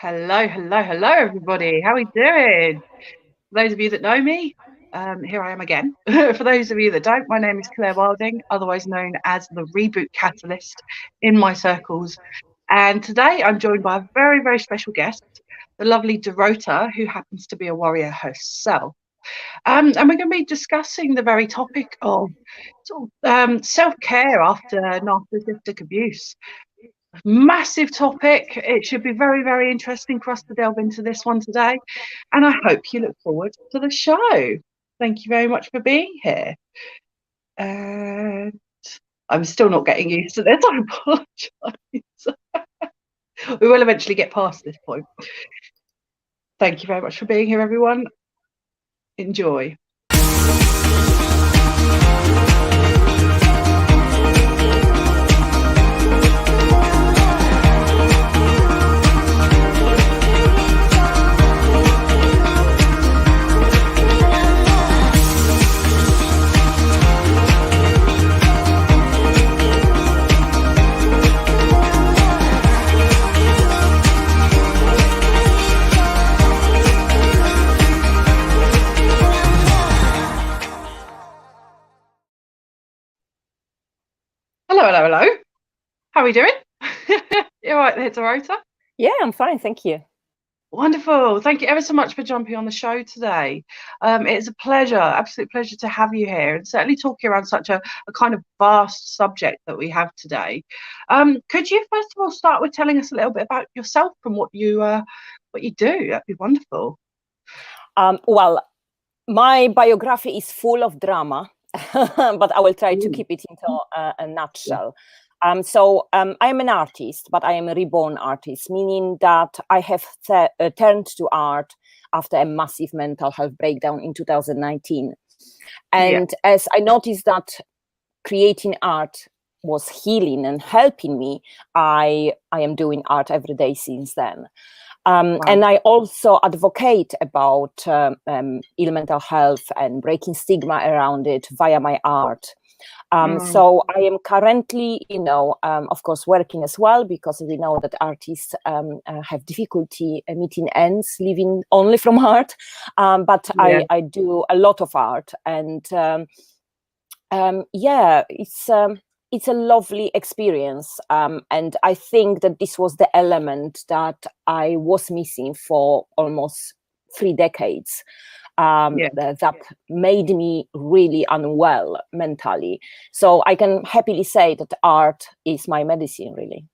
Hello, hello, hello, everybody. How are we doing? For those of you that know me, here I am again. For those of you that don't, my name is Claire Wilding, otherwise known as the Reboot Catalyst in my circles. And today I'm joined by a very, very special guest, the lovely Dorota, who happens to be a warrior herself. And we're going to be discussing the very topic of self-care after narcissistic abuse. Massive topic. It should be very, very interesting for us to delve into this one today. And I hope you look forward to the show. Thank you very much for being here. And I'm still not getting used to this. I apologise. We will eventually get past this point. Thank you very much for being here, everyone. Enjoy. Hello. How are we doing? You all right there, Dorota? Yeah, I'm fine, thank you. Wonderful. Thank you ever so much for jumping on the show today. It's a pleasure, absolute pleasure to have you here, and certainly talking around such a kind of vast subject that we have today. Could you first of all start with telling us a little bit about yourself and what you do? That'd be wonderful. Well, my biography is full of drama, but I will try to keep it into a nutshell. So I am an artist, but I am a reborn artist, meaning that I have turned to art after a massive mental health breakdown in 2019. And as I noticed that creating art was healing and helping me, I am doing art every day since then. Wow. And I also advocate about ill mental health and breaking stigma around it via my art. So I am currently, of course, working as well, because we know that artists have difficulty meeting ends, living only from art. But I do a lot of art, and it's a lovely experience. And I think that this was the element that I was missing for almost 3 decades. That made me really unwell mentally. So I can happily say that art is my medicine, really.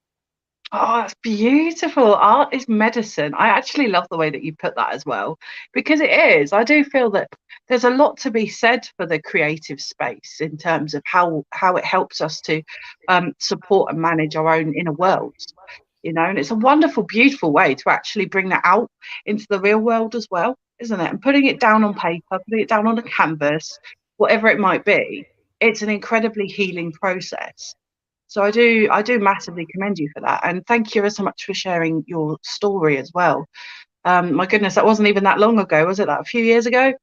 Oh, that's beautiful. Art is medicine. I actually love the way that you put that as well, because it is. I do feel that there's a lot to be said for the creative space in terms of how it helps us to support and manage our own inner worlds, and it's a wonderful, beautiful way to actually bring that out into the real world as well, isn't it? And putting it down on paper, putting it down on a canvas, whatever it might be, it's an incredibly healing process. So I do massively commend you for that, and thank you so much for sharing your story as well. My goodness, that wasn't even that long ago, was it? That a few years ago?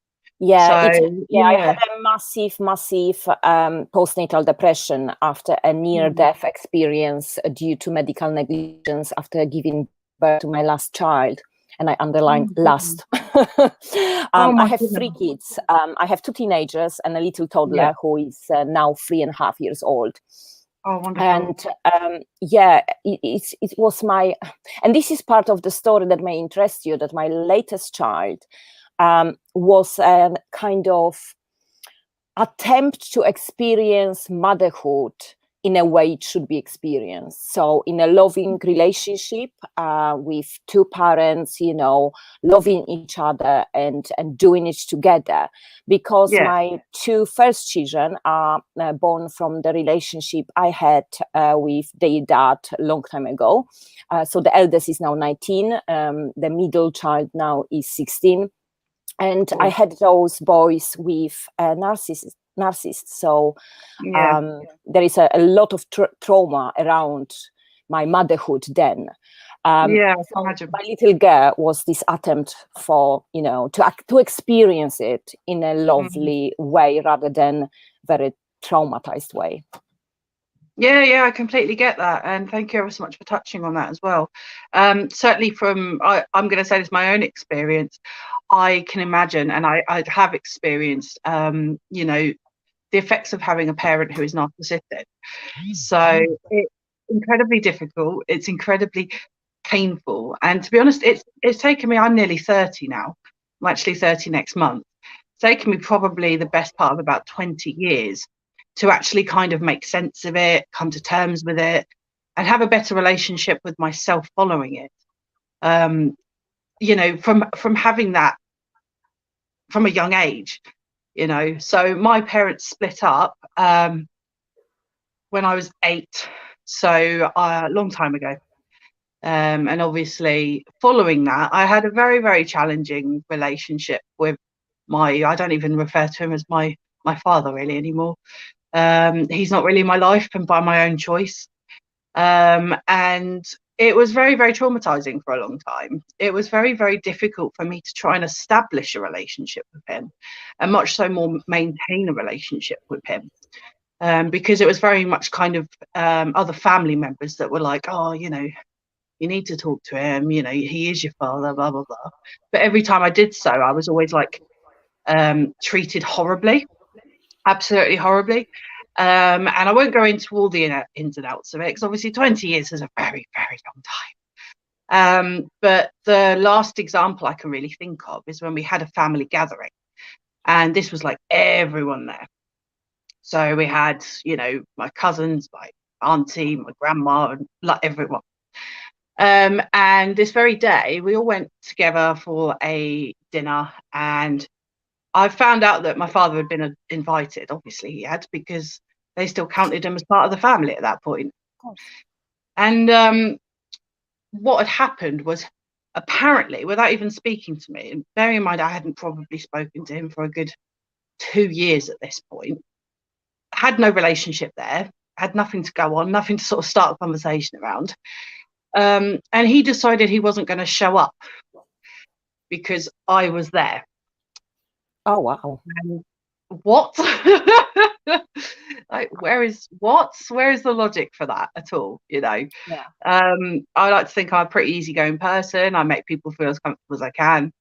Yeah, I had a massive postnatal depression after a near-death experience due to medical negligence after giving birth to my last child. And I underline last. I have 3 kids. I have 2 teenagers and a little toddler who is now 3.5 years old. Oh, wonderful. And it was my, and this is part of the story that may interest you, that my latest child was a kind of attempt to experience motherhood in a way it should be experienced. So in a loving relationship with 2 parents, loving each other and doing it together. Because my 2 first children are born from the relationship I had with their dad a long time ago. So the eldest is now 19, the middle child now is 16. And I had those boys with narcissists. So there is a lot of trauma around my motherhood then. So my little girl was this attempt for, to experience it in a lovely way rather than very traumatized way. Yeah, I completely get that, and thank you ever so much for touching on that as well. Certainly from, I'm going to say this, my own experience, I can imagine, and I have experienced, you know, the effects of having a parent who is narcissistic. So it's incredibly difficult. It's incredibly painful, and to be honest, it's taken me. I'm nearly 30 now. I'm actually 30 next month. It's taken me probably the best part of about 20 years to actually kind of make sense of it, come to terms with it, and have a better relationship with myself following it. You know, from having that from a young age, you know. So my parents split up when I was 8, so a long time ago. And obviously following that, I had a very, very challenging relationship with I don't even refer to him as my father really anymore. He's not really my life, and by my own choice. And it was very, very traumatizing for a long time. It was very, very difficult for me to try and establish a relationship with him, and much so more maintain a relationship with him. Because it was very much kind of other family members that were like, oh, you know, you need to talk to him, you know, he is your father, blah, blah, blah. But every time I did so, I was always like treated horribly, absolutely horribly. And I won't go into all the ins and outs of it, because obviously 20 years is a very, very long time. But the last example I can really think of is when we had a family gathering, and this was like everyone there. So we had, you know, my cousins, my auntie, my grandma, and like everyone. And this very day, we all went together for a dinner, and I found out that my father had been invited. Obviously, he had, because they still counted him as part of the family at that point. Of course. And what had happened was, apparently, without even speaking to me, and bearing in mind I hadn't probably spoken to him for a good 2 years at this point, had no relationship there, had nothing to go on, nothing to sort of start a conversation around. And he decided he wasn't going to show up because I was there. Oh, wow. And what? Like, where is the logic for that at all, you know? Yeah. I like to think I'm a pretty easygoing person. I make people feel as comfortable as I can.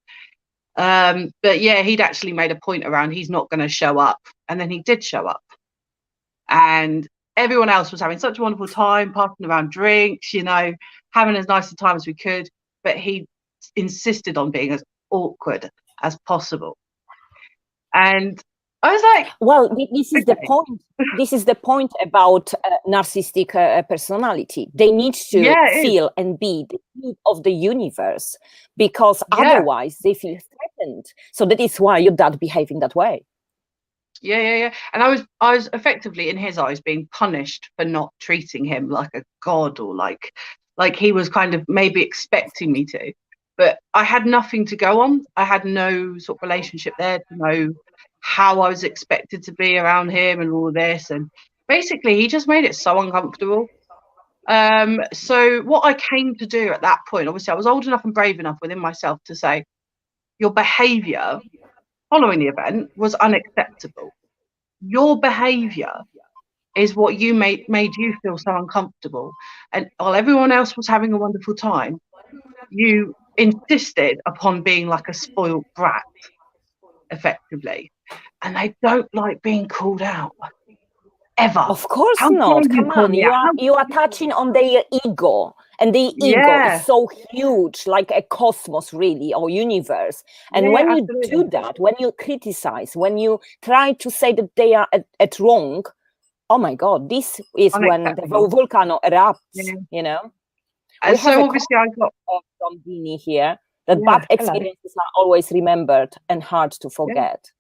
But yeah, he'd actually made a point around he's not going to show up, and then he did show up, and everyone else was having such a wonderful time, passing around drinks, you know, having as nice a time as we could, but he insisted on being as awkward as possible. And I was like, well, this is the point. This is the point about narcissistic personality. They need to feel and be the heat of the universe, because otherwise they feel threatened. So that is why your dad behaving that way. Yeah. And I was effectively, in his eyes, being punished for not treating him like a god, or like he was kind of maybe expecting me to. But I had nothing to go on. I had no sort of relationship there to know how I was expected to be around him and all of this. And basically, he just made it so uncomfortable. So what I came to do at that point, obviously, I was old enough and brave enough within myself to say, your behavior following the event was unacceptable. Your behavior is what you made you feel so uncomfortable. And while everyone else was having a wonderful time, you insisted upon being like a spoiled brat, effectively. And they don't like being called out. Ever. Of course not. Come on, you are touching on their ego, and the ego is so huge, like a cosmos, really, or universe. And when you do that, when you criticize, when you try to say that they are at wrong, oh my God, this is when the volcano erupts. You know. And so obviously I got from Dini here that bad experiences are always remembered and hard to forget.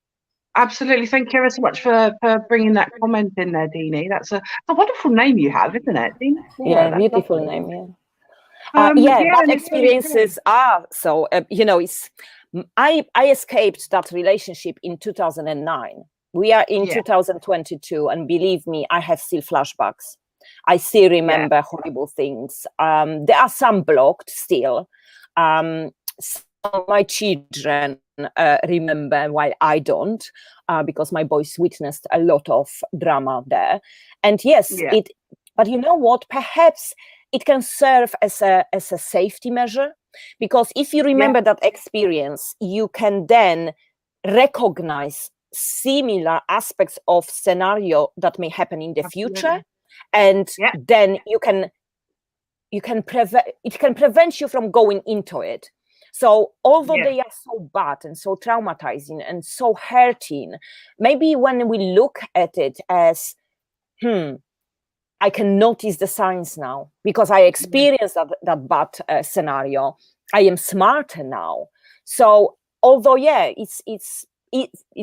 Absolutely. Thank you ever so much for bringing that comment in there, Dini. That's a wonderful name you have, isn't it, Dini? Yeah, beautiful name, bad experiences are so, you know, I escaped that relationship in 2009. We are in 2022, and believe me, I have still flashbacks. I still remember horrible things. There are some blocked still. Some of my children remember, while I don't, because my boys witnessed a lot of drama there. And yes, But you know what? Perhaps it can serve as a safety measure, because if you remember that experience, you can then recognize similar aspects of scenario that may happen in the future, and then it can prevent you from going into it. So although they are so bad and so traumatizing and so hurting, maybe when we look at it as, I can notice the signs now because I experienced that bad scenario. I am smarter now. So although, it's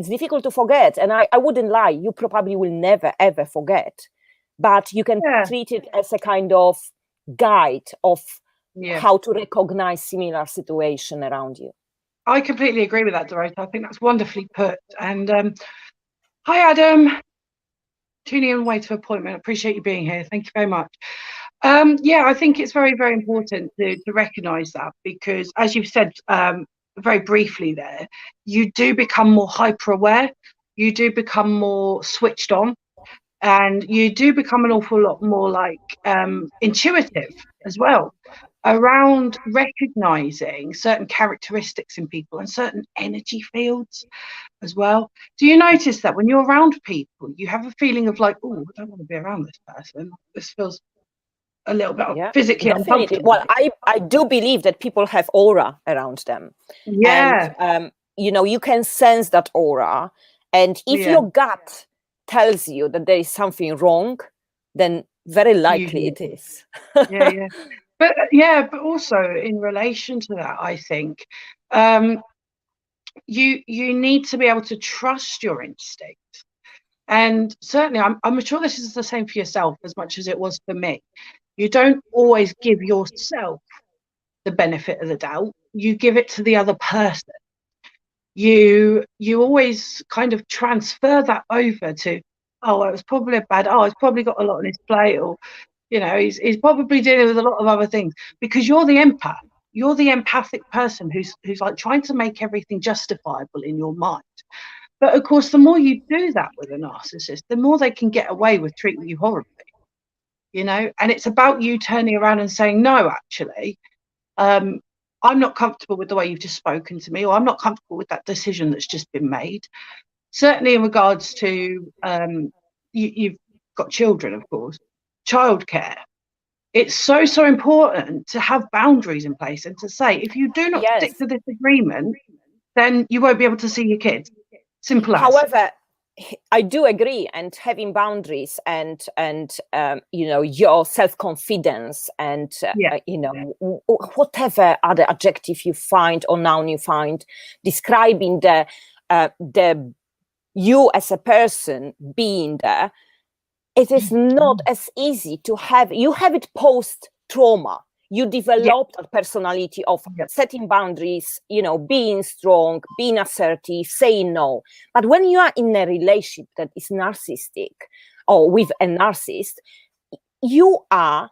difficult to forget, and I wouldn't lie, you probably will never, ever forget. But you can treat it as a kind of guide of how to recognize similar situation around you. I completely agree with that, Dorota. I think that's wonderfully put. And hi, Adam. Tuning in way to appointment. Appreciate you being here. Thank you very much. I think it's very, very important to recognize that, because as you've said very briefly there, you do become more hyper aware, you do become more switched on, and you do become an awful lot more like intuitive as well around recognizing certain characteristics in people and certain energy fields as well. Do you notice that when you're around people, you have a feeling of like, oh, I don't want to be around this person. This feels a little bit physically uncomfortable. Well, I do believe that people have aura around them. And, you can sense that aura. And if your gut tells you that there is something wrong, then very likely it is. But also in relation to that, I think you need to be able to trust your instincts. And certainly I'm sure this is the same for yourself as much as it was for me. You don't always give yourself the benefit of the doubt. You give it to the other person. You always kind of transfer that over to, oh, it was probably he's probably got a lot on his plate, or he's probably dealing with a lot of other things, because you're the empath. You're the empathic person who's like trying to make everything justifiable in your mind. But of course, the more you do that with a narcissist, the more they can get away with treating you horribly. And it's about you turning around and saying, no, actually, I'm not comfortable with the way you've just spoken to me, or I'm not comfortable with that decision that's just been made. Certainly in regards to, you've got children, of course, childcare. It's so, so important to have boundaries in place and to say, if you do not stick to this agreement, then you won't be able to see your kids. Simple as. However, I do agree, and having boundaries and your self-confidence and whatever other adjective you find or noun you find describing the you as a person being there, it is not as easy to have. You have it post-trauma. You develop that personality of setting boundaries, being strong, being assertive, saying no. But when you are in a relationship that is narcissistic or with a narcissist, you are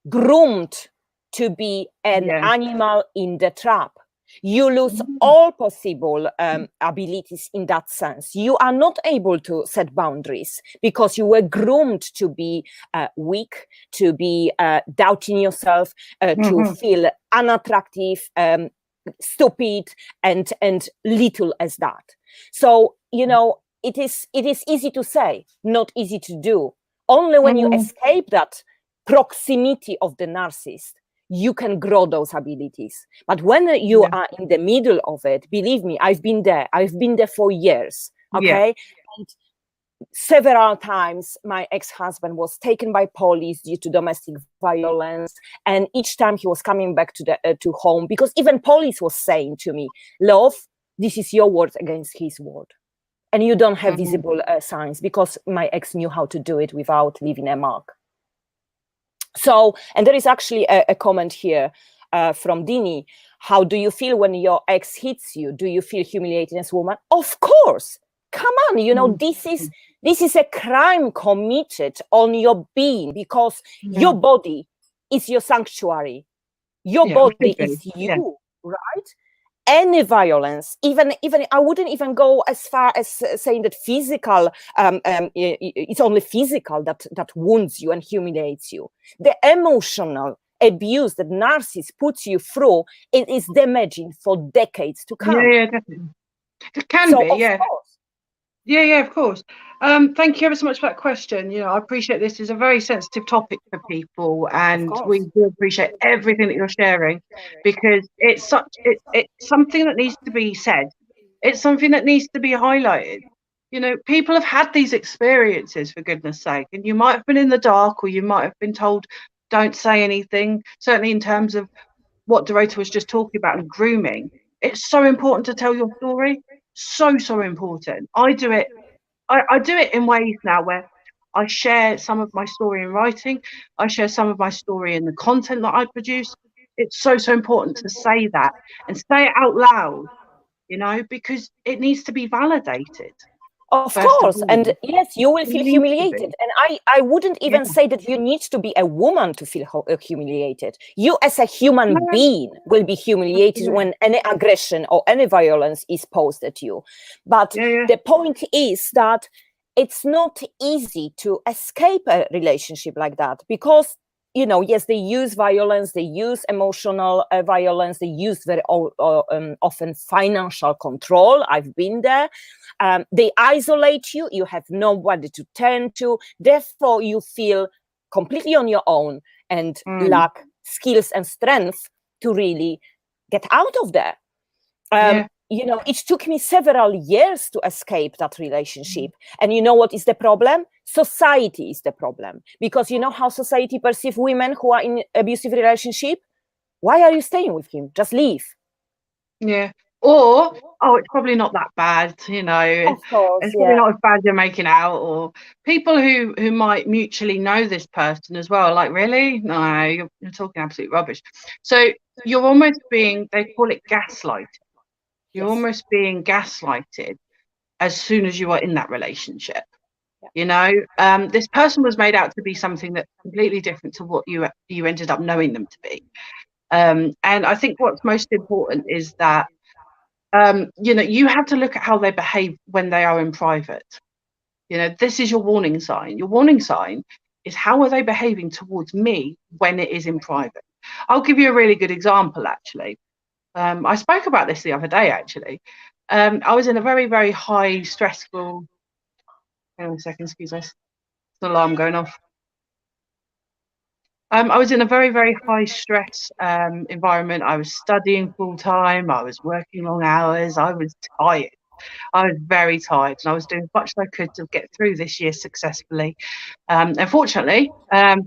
groomed to be an animal in the trap. You lose all possible abilities in that sense. You are not able to set boundaries because you were groomed to be weak, to be doubting yourself, to feel unattractive, stupid, and little as that. So, it is easy to say, not easy to do. Only when you escape that proximity of the narcissist, you can grow those abilities. But when you are in the middle of it, believe me, I've been there for years. Okay. And several times my ex-husband was taken by police due to domestic violence, and each time he was coming back to home, because even police was saying to me, love, this is your word against his word, and you don't have visible signs, because my ex knew how to do it without leaving a mark. So, and there is actually a comment here from Dini. How do you feel when your ex hits you? Do you feel humiliated as a woman? Of course. Come on, this is a crime committed on your being, because your body is your sanctuary. Your body is you, right? any violence, even I wouldn't even go as far as saying that physical, it's only physical that wounds you and humiliates you. The emotional abuse that narcissist puts you through, it is damaging for decades to come. Yeah, definitely. It can be, yeah. Course. Yeah, of course. Thank you ever so much for that question. I appreciate this is a very sensitive topic for people, and we do appreciate everything that you're sharing, because it's something that needs to be said. It's something that needs to be highlighted. People have had these experiences, for goodness sake, and you might have been in the dark, or you might have been told, don't say anything. Certainly in terms of what Dorota was just talking about and grooming, it's so important to tell your story. So important. I do it in ways now where I share some of my story in writing. I share some of my story in the content that I produce. It's so important to say that and say it out loud, because it needs to be validated. Of course, and yes, you will feel humiliated. And I wouldn't even say that you need to be a woman to feel humiliated. You as a human being will be humiliated when any aggression or any violence is posed at you. But the point is that it's not easy to escape a relationship like that, because yes, they use violence, they use emotional violence, they use very often financial control. I've been there. They isolate you. You have nobody to turn to. Therefore, you feel completely on your own and lack skills and strength to really get out of there. It took me several years to escape that relationship. And you know what is the problem? Society is the problem. Because you know how society perceives women who are in abusive relationship? Why are you staying with him? Just leave. Yeah. Or, it's probably not that bad, Of course, it's probably not as bad as you're making out. Or people who might mutually know this person as well, like, really? No, you're talking absolute rubbish. So you're almost being, they call it gaslighting. You're almost being gaslighted as soon as you are in that relationship. This person was made out to be something that's completely different to what you ended up knowing them to be. And I think what's most important is that you have to look at how they behave when they are in private. This is your warning sign. Your warning sign is, how are they behaving towards me when it is in private? I'll give you a really good example, actually. I spoke about this the other day, actually. I was in a very, very high stressful, hang on a second, excuse me, it's an alarm going off. I was in a very, very high stress environment. I was studying full time. I was working long hours. I was tired. I was very tired, and I was doing as much as I could to get through this year successfully. Unfortunately,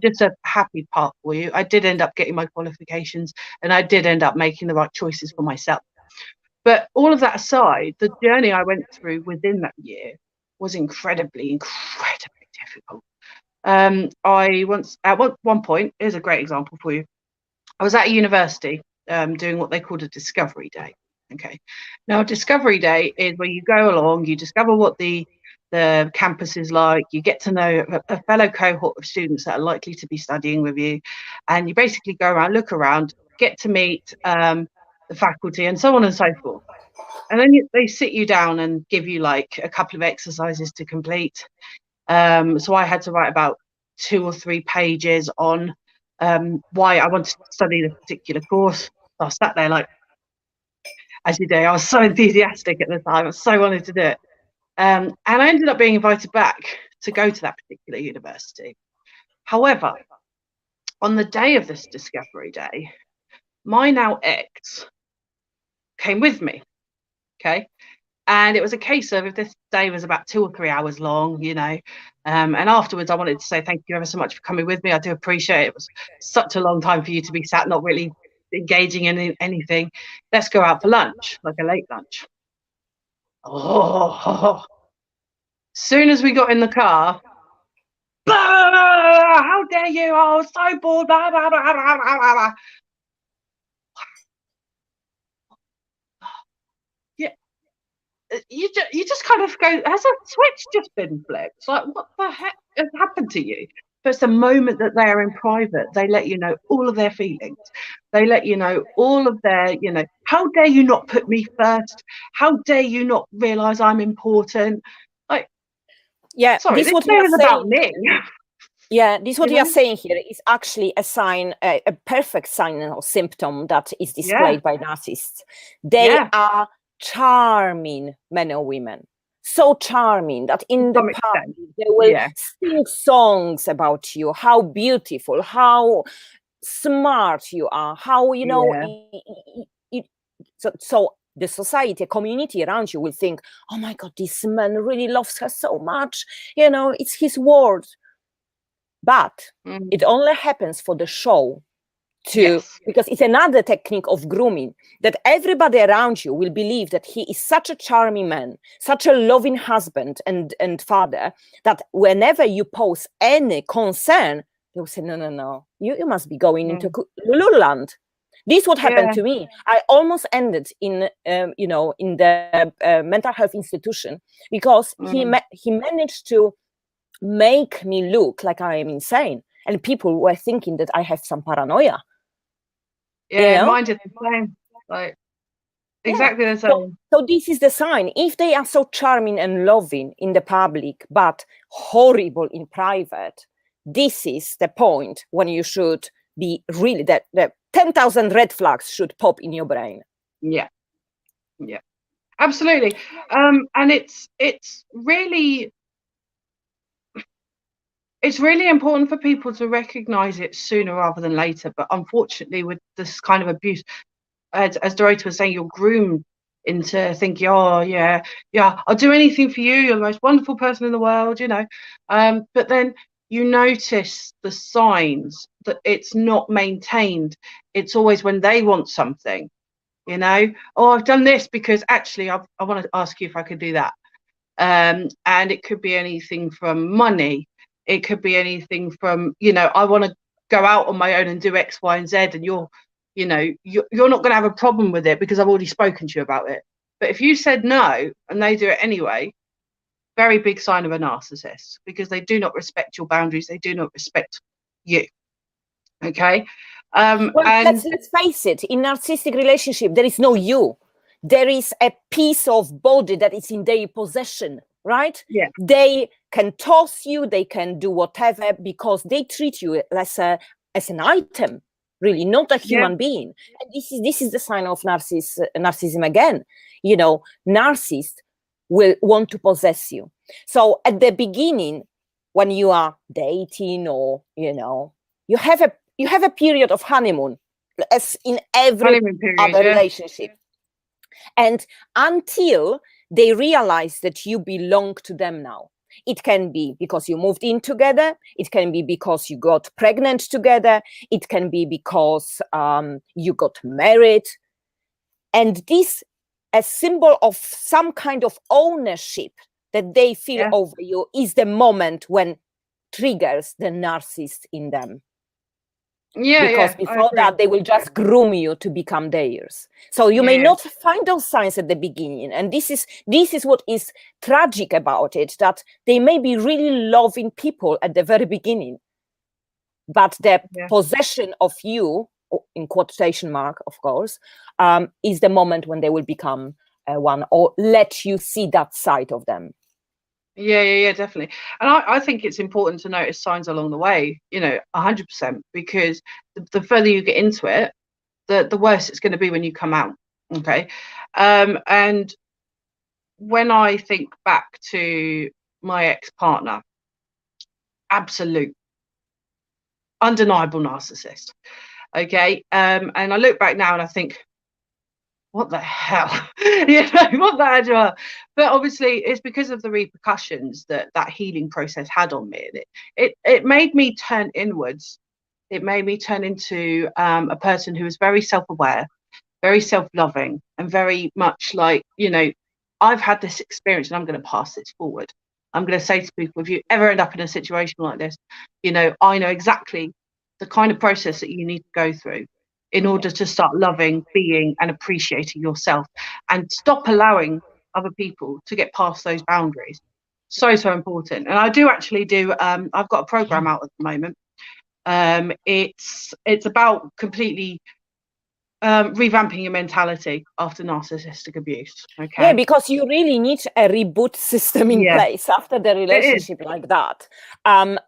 just a happy part for you, I did end up getting my qualifications, and I did end up making the right choices for myself. But all of that aside, the journey I went through within that year was incredibly difficult. I once, at one point, here's a great example for you. I was at a university doing what they called a discovery day. Okay. Now, discovery day is where you go along, you discover what the campus is like, you get to know a fellow cohort of students that are likely to be studying with you, and you basically go around, look around, get to meet the faculty, and so on and so forth. And then they sit you down and give you like a couple of exercises to complete. So I had to write about 2 or 3 pages on why I wanted to study this particular course. So I sat there like, as you do, I was so enthusiastic at the time. I so wanted to do it. And I ended up being invited back to go to that particular university. However, on the day of this discovery day, my now ex came with me. Okay. And it was a case of, if this day was about 2 or 3 hours long, and afterwards I wanted to say thank you ever so much for coming with me. I do appreciate it. It was such a long time for you to be sat not really engaging in anything. Let's go out for lunch, like a late lunch. Soon as we got in the car, how dare you? Oh, so bored. Blah, blah, blah, blah, blah, blah. You just kind of go, has a switch just been flipped? It's like, what the heck has happened to you? But it's the moment that they're in private, they let you know all of their feelings. They let you know all of their, how dare you not put me first? How dare you not realize I'm important? Like, yeah, sorry, this this what we day are is about saying. me. Yeah, this what You you are know? saying here is actually a sign, a perfect sign or symptom that is displayed by narcissists. They Yeah, are charming men or women, so charming that in to the some pub extent. they will Yeah, sing songs about you, how beautiful, how smart you are, how yeah. so the society, community around you will think, oh my god, this man really loves her so much, it's his word. But it Mm. only happens for the show, Yes. because it's another technique of grooming, that everybody around you will believe that he is such a charming man, such a loving husband and father, that whenever you pose any concern, they will say, no, you must be going into Mm. Lululand. This what happened Yeah. to me. I almost ended in in the mental health institution, because Mm. he managed to make me look like I am insane, and people were thinking that I have some paranoia. Yeah, mine did the same. Like, Yeah. exactly the So, same. so this is the sign. If they are so charming and loving in the public, but horrible in private, this is the point when you should be really, that the 10,000 red flags should pop in your brain. Yeah. Yeah. Absolutely. And it's really important for people to recognize it sooner rather than later. But unfortunately, with this kind of abuse, as Dorota was saying, you're groomed into thinking, oh yeah, I'll do anything for you. You're the most wonderful person in the world, But then you notice the signs that it's not maintained. It's always when they want something, Oh, I've done this because actually I want to ask you if I could do that. And it could be anything from money. It could be anything from, I want to go out on my own and do X, Y, and Z, and you're not going to have a problem with it because I've already spoken to you about it. But if you said no and they do it anyway, very big sign of a narcissist, because they do not respect your boundaries. They do not respect you. Okay. Well, And let's face it, in narcissistic relationship, there is no you. There is a piece of body that is in their possession, right? yeah, They can toss you, they can do whatever, because they treat you as an item, really, not a yeah, human being. And this is the sign of narcissism again. Narcissists will want to possess you. So at the beginning, when you are dating, or you have a period of honeymoon, as in every honeymoon period, other yeah, relationship, and until they realize that you belong to them now. It can be because you moved in together. It can be because you got pregnant together. It can be because you got married. And this, a symbol of some kind of ownership that they feel yeah, over you, is the moment when triggers the narcissist in them. Because I before agree. that, they will just groom you to become theirs. So you may Yeah, not find those signs at the beginning. And this is what is tragic about it, that they may be really loving people at the very beginning, but the yeah. possession of you, in quotation mark, of course, is the moment when they will become one, or let you see that side of them. Yeah, definitely. And I think it's important to notice signs along the way, 100%, because the further you get into it, the worse it's going to be when you come out. Okay. And when I think back to my ex-partner, absolute, undeniable narcissist. Okay. And I look back now and I think, what the hell? What the hell? But obviously it's because of the repercussions that healing process had on me. And it made me turn inwards. It made me turn into a person who was very self-aware, very self-loving, and very much like, I've had this experience and I'm going to pass this forward. I'm going to say to people, if you ever end up in a situation like this, I know exactly the kind of process that you need to go through in order to start loving, being, and appreciating yourself, and stop allowing other people to get past those boundaries. So important. And I do actually do, I've got a program out at the moment. It's about completely revamping your mentality after narcissistic abuse. Okay. Yeah, because you really need a reboot system in place after the relationship like that. And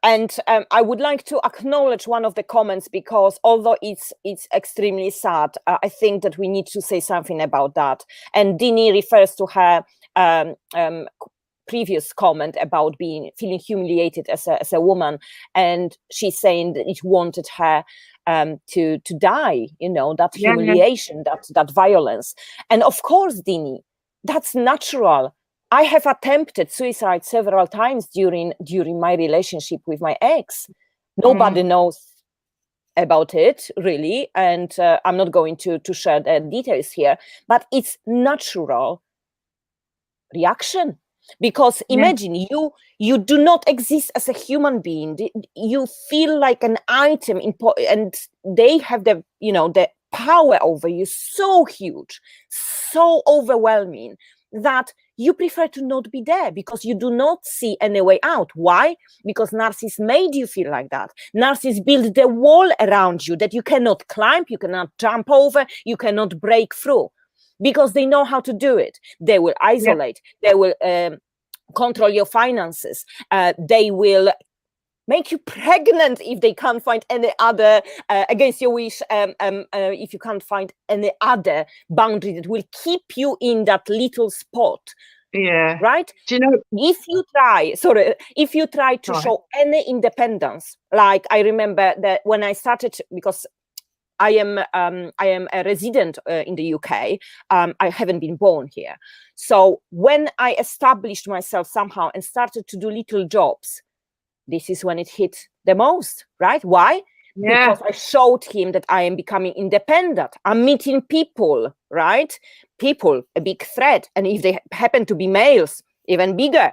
I would like to acknowledge one of the comments, because although it's extremely sad, I think that we need to say something about that. And Dini refers to her previous comment about feeling humiliated as a woman, and she's saying that it wanted her to die, that humiliation, that violence. And of course, Dini, that's natural. I have attempted suicide several times during my relationship with my ex. Nobody knows about it, really, and I'm not going to share the details here, but it's natural reaction. Because imagine you do not exist as a human being. You feel like an item, and they have the power over you so huge, so overwhelming, that you prefer to not be there, because you do not see any way out. Why? Because narcissists made you feel like that. Narcissists build the wall around you that you cannot climb, you cannot jump over, you cannot break through. Because they know how to do it. They will isolate. They will control your finances. They will make you pregnant if they can't find any other, against your wish, if you can't find any other boundary that will keep you in that little spot. Yeah. Right? Do you know, if you try to show any independence, like I remember that when I started, because I am a resident in the UK. I haven't been born here. So when I established myself somehow and started to do little jobs, this is when it hit the most, right? Why? Because I showed him that I am becoming independent. I'm meeting people, right? People, a big threat. And if they happen to be males, even bigger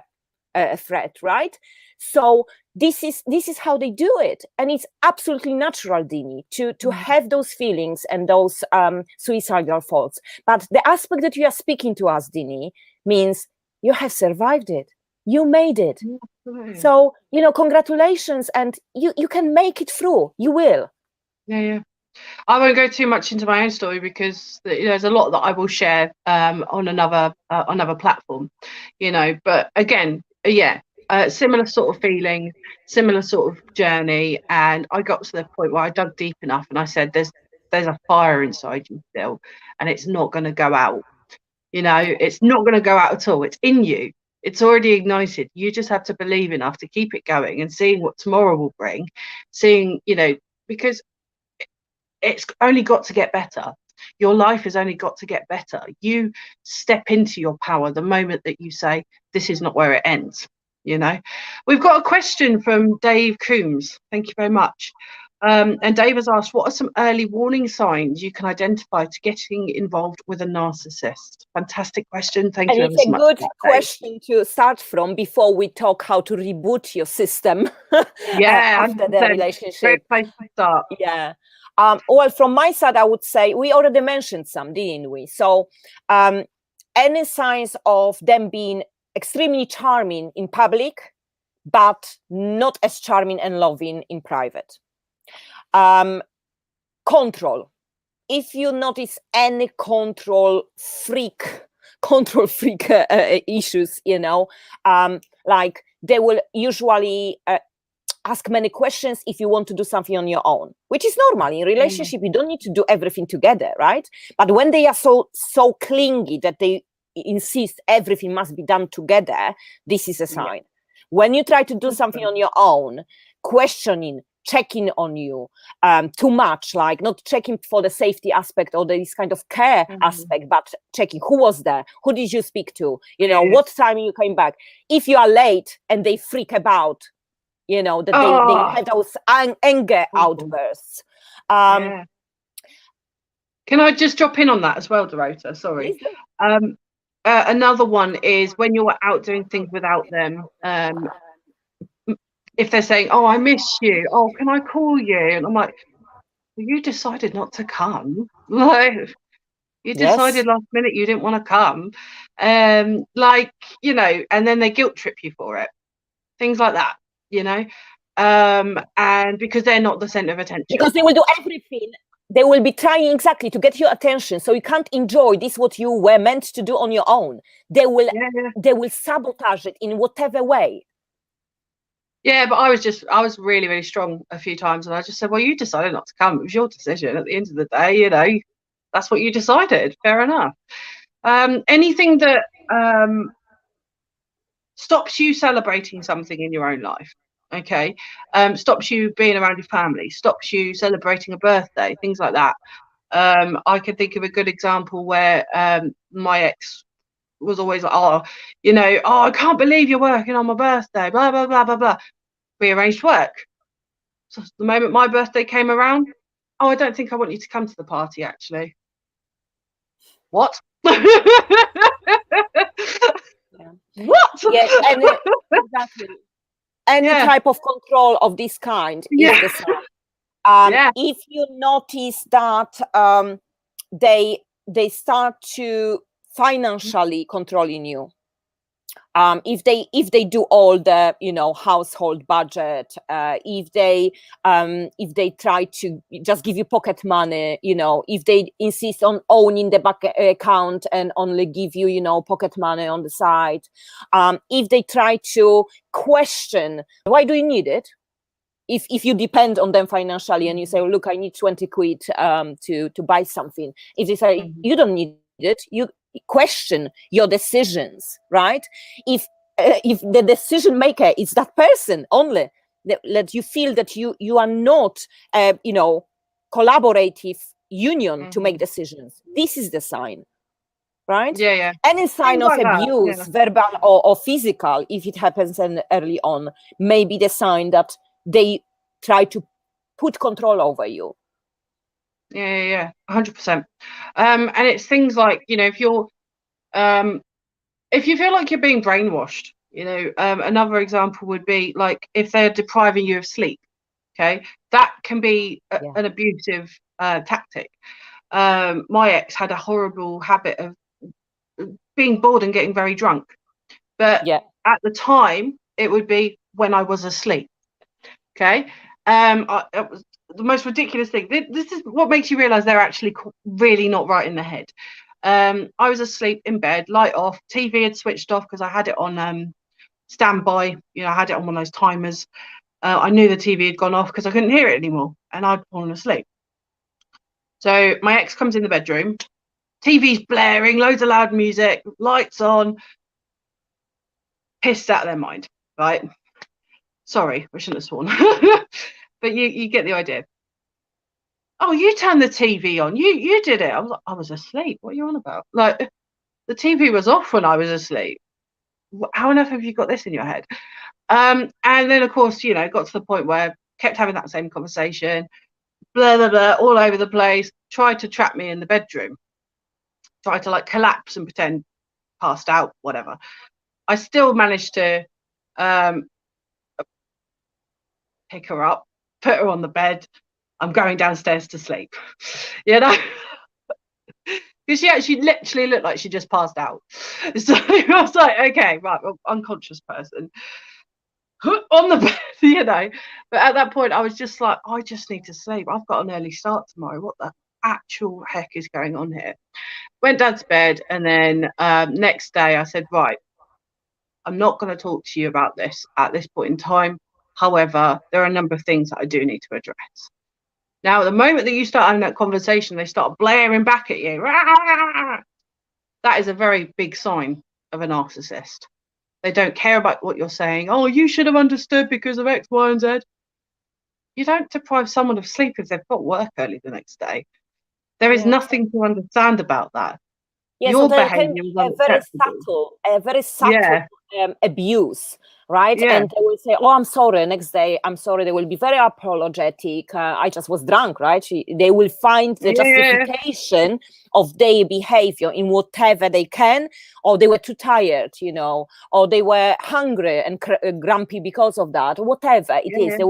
threat, right? So this is how they do it, and it's absolutely natural, Dini, to have those feelings and those suicidal thoughts. But the aspect that you are speaking to us, Dini, means you have survived it. You made it. So congratulations, and you can make it through. You will. Yeah. I won't go too much into my own story, because there's a lot that I will share on another platform, But again, similar sort of feeling, similar sort of journey, and I got to the point where I dug deep enough and I said, there's a fire inside you still, and it's not going to go out. It's not going to go out at all. It's in you. It's already ignited. You just have to believe enough to keep it going, and seeing what tomorrow will bring, because it's only got to get better. Your life has only got to get better. You step into your power the moment that you say, this is not where it ends. We've got a question from Dave Coombs. Thank you very much. And Dave has asked, what are some early warning signs you can identify to getting involved with a narcissist? Fantastic question. Thank you ever so much. And it's a good question to start from before we talk how to reboot your system after the relationship. Great place to start. Yeah. Well, from my side, I would say we already mentioned some, didn't we? So any signs of them being extremely charming in public, but not as charming and loving in private. Control. If you notice any control freak issues, like they will usually ask many questions if you want to do something on your own, which is normal in relationship. You don't need to do everything together, right? But when they are so clingy that they insist everything must be done together, this is a sign. When you try to do something on your own, questioning, checking on you too much, like not checking for the safety aspect or this kind of care aspect, but checking who was there, who did you speak to, what time you came back. If you are late and they freak about, that they have those anger outbursts. Can I just drop in on that as well, Dorota? Sorry. Another one is when you're out doing things without them. If they're saying, "Oh, I miss you. Oh, can I call you?" And I'm like, well, you decided not to come. Like, you decided last minute you didn't want to come. And then they guilt trip you for it. Things like that, and because they're not the center of attention. Because they will do everything They will be trying exactly to get your attention, so you can't enjoy this what you were meant to do on your own. They will sabotage it in whatever way. Yeah, but I was really, really strong a few times, and I just said, well, you decided not to come. It was your decision at the end of the day, you know, that's what you decided. Fair enough. Anything that stops you celebrating something in your own life, okay, stops you being around your family, stops you celebrating a birthday, things like that. I could think of a good example where my ex was always like, oh, you know, oh, I can't believe you're working on my birthday, blah, blah, blah, blah, blah. We arranged work. So the moment my birthday came around, oh, I don't think I want you to come to the party, actually. What? Yeah. What? Yeah, and exactly. Any type of control of this kind is the sign. If you notice that they start to financially controlling you, if they do all the, you know, household budget, if they try to just give you pocket money, you know, if they insist on owning the bank account and only give you, you know, pocket money on the side, if they try to question why do you need it, if you depend on them financially and you say, oh, look, I need 20 quid to buy something, if they say you don't need it, you question your decisions, right? If the decision maker is that person only, that you feel that you are not you know, collaborative union to make decisions, this is the sign, right? Any sign of abuse, verbal or physical, if it happens early on, may be the sign that they try to put control over you. 100%. And it's things like, you know, if you feel like you're being brainwashed, you know, another example would be like if they're depriving you of sleep, okay, that can be an abusive tactic. My ex had a horrible habit of being bored and getting very drunk, but at the time it would be when I was asleep, okay. It was the most ridiculous thing. This is what makes you realize they're actually really not right in the head. I was asleep in bed, light off, TV had switched off because I had it on standby, you know, I had it on one of those timers. I knew the TV had gone off because I couldn't hear it anymore and I'd fallen asleep. So my ex comes in the bedroom, TV's blaring, loads of loud music, lights on, pissed out of their mind, right? Sorry, I shouldn't have sworn. But you get the idea. Oh, you turned the TV on. You did it. I was asleep. What are you on about? Like, the TV was off when I was asleep. How on earth have you got this in your head? And then, of course, you know, got to the point where kept having that same conversation, blah, blah, blah, all over the place, tried to trap me in the bedroom, tried to like collapse and pretend passed out, whatever. I still managed to pick her up, put her on the bed. I'm going downstairs to sleep, you know, because she actually literally looked like she just passed out. So I was like, okay, right, well, unconscious person on the bed, you know. But at that point, I was just like, I just need to sleep. I've got an early start tomorrow. What the actual heck is going on here? Went down to bed, and then next day I said, right, I'm not going to talk to you about this at this point in time. However, there are a number of things that I do need to address. Now, the moment that you start having that conversation, they start blaring back at you. That is a very big sign of a narcissist. They don't care about what you're saying. Oh, you should have understood because of X, Y, and Z. You don't deprive someone of sleep if they've got work early the next day. There is nothing to understand about that. Your behavior is unacceptable. A very subtle abuse, right? And they will say, oh, I'm sorry. Next day, I'm sorry. They will be very apologetic. I just was drunk, right? They will find the justification of their behavior in whatever they can, or they were too tired, you know, or they were hungry and grumpy because of that, whatever it is. They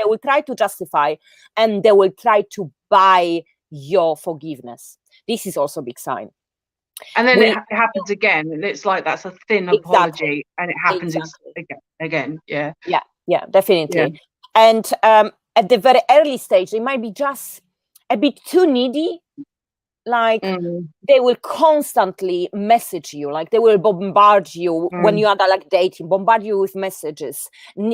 will try to justify, and they will try to buy your forgiveness. This is also a big sign. And then it happens again, and it's like that's a thin apology, and it happens again. Yeah, definitely. And at the very early stage, it might be just a bit too needy. Like they will constantly message you, like they will bombard you when you are like dating, bombard you with messages,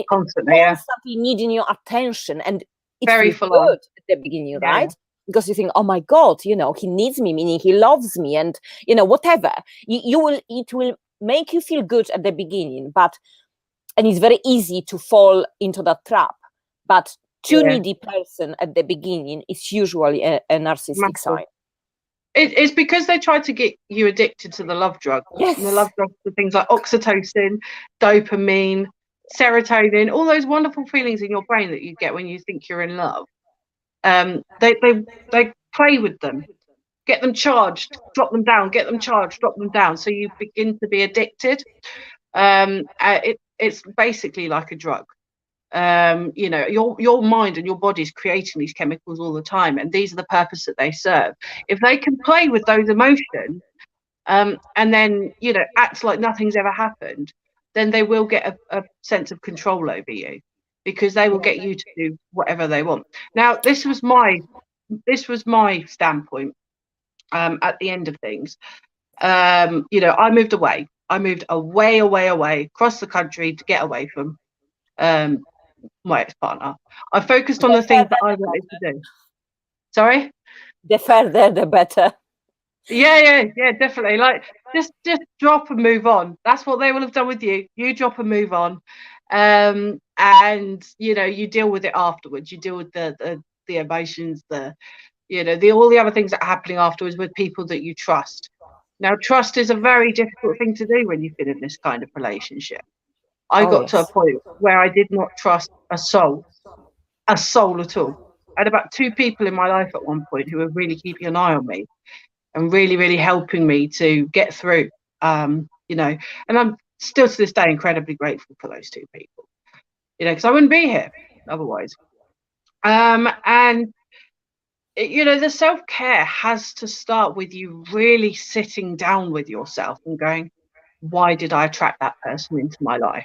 constantly needing your attention, and it very feels good at the beginning, right? Because you think, oh my God, you know, he needs me, meaning he loves me, and you know, whatever. It will make you feel good at the beginning, and it's very easy to fall into that trap. But too needy person at the beginning is usually a narcissistic sign. It's because they try to get you addicted to the love drug. Yes. And the love drugs are things like oxytocin, dopamine, serotonin, all those wonderful feelings in your brain that you get when you think you're in love. They play with them, get them charged, drop them down, get them charged, drop them down. So you begin to be addicted. It's basically like a drug. You know, your mind and your body is creating these chemicals all the time, and these are the purpose that they serve. If they can play with those emotions and then, you know, act like nothing's ever happened, then they will get a sense of control over you, because they will get you to do whatever they want. Now, this was my standpoint at the end of things. You know, I moved away across the country to get away from my ex-partner. I focused on the things that I wanted to do. Sorry? The further, the better. Yeah, definitely. Like, just drop and move on. That's what they will have done with you. You drop and move on. And, you know, you deal with it afterwards. You deal with the emotions, you know, all the other things that are happening afterwards with people that you trust. Now, trust is a very difficult thing to do when you've been in this kind of relationship. I got to a point where I did not trust a soul at all. I had about 2 people in my life at one point who were really keeping an eye on me and really, really helping me to get through, you know, and I'm still to this day incredibly grateful for those 2 people, you know, because I wouldn't be here otherwise. And, you know, the self-care has to start with you really sitting down with yourself and going, why did I attract that person into my life?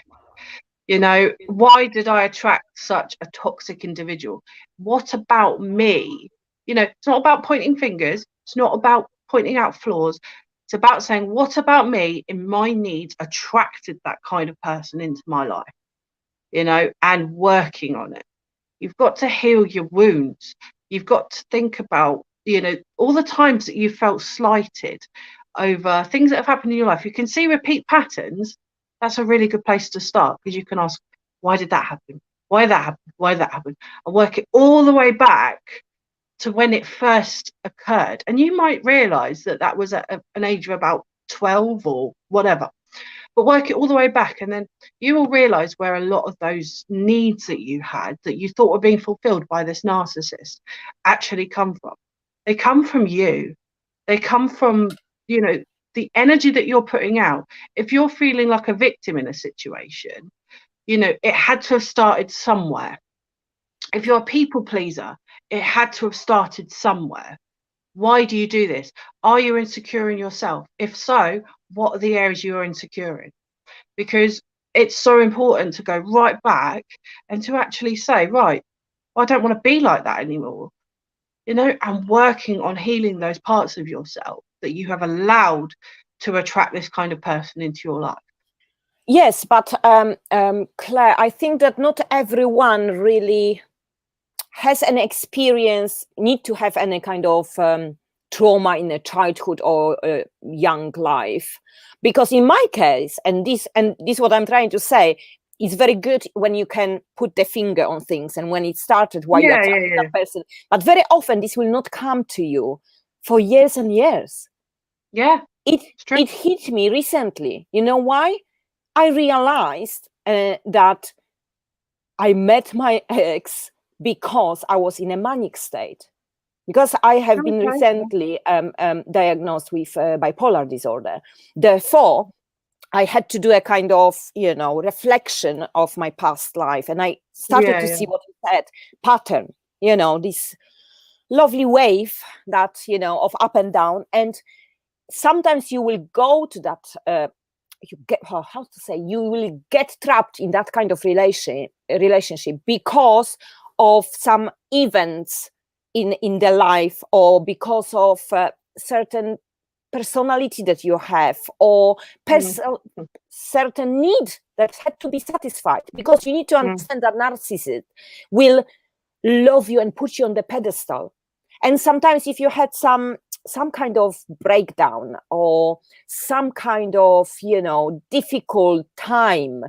You know, why did I attract such a toxic individual? What about me? You know, it's not about pointing fingers. It's not about pointing out flaws. It's about saying, what about me in my needs attracted that kind of person into my life? You know, and working on it. You've got to heal your wounds. You've got to think about, you know, all the times that you felt slighted over things that have happened in your life. You can see repeat patterns. That's a really good place to start, because you can ask, why did that happen? Why did that happen? Why did that happen? And work it all the way back to when it first occurred. And you might realize that was at an age of about 12 or whatever. But work it all the way back, and then you will realize where a lot of those needs that you had, that you thought were being fulfilled by this narcissist, actually come from. They come from you. They come from, you know, the energy that you're putting out. If you're feeling like a victim in a situation, you know, it had to have started somewhere. If you're a people pleaser, it had to have started somewhere. Why do you do this? Are you insecure in yourself? If so, what are the areas you're insecure in? Because it's so important to go right back and to actually say, right, I don't want to be like that anymore. You know, and working on healing those parts of yourself that you have allowed to attract this kind of person into your life. Yes, but Claire, I think that not everyone really has an experience, need to have any kind of trauma in a childhood or a young life. Because in my case, and this is what I'm trying to say, it's very good when you can put the finger on things and when it started, why you attracted that person. But very often this will not come to you for years and years. Yeah, it hit me recently. You know why? I realized that I met my ex because I was in a manic state. Because I have been recently diagnosed with bipolar disorder. Therefore, I had to do a kind of, you know, reflection of my past life. And I started to see what you said, pattern, you know, this lovely wave that, you know, of up and down. And sometimes you will go to that, you will get trapped in that kind of relationship because of some events in the life, or because of certain personality that you have, or certain need that had to be satisfied, because you need to understand that narcissist will love you and put you on the pedestal. And sometimes if you had some kind of breakdown, or some kind of, you know, difficult time,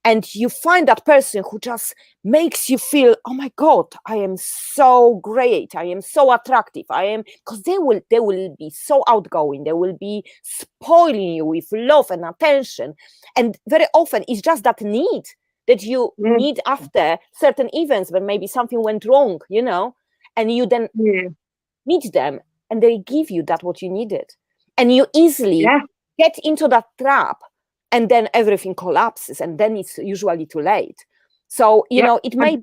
and you find that person who just makes you feel, oh my God, I am so great, I am so attractive, I am, because they will be so outgoing, they will be spoiling you with love and attention. And very often it's just that need that you need after certain events, when maybe something went wrong, you know, and you then meet them and they give you that what you needed, and you easily get into that trap, and then everything collapses, and then it's usually too late. So, you know, it may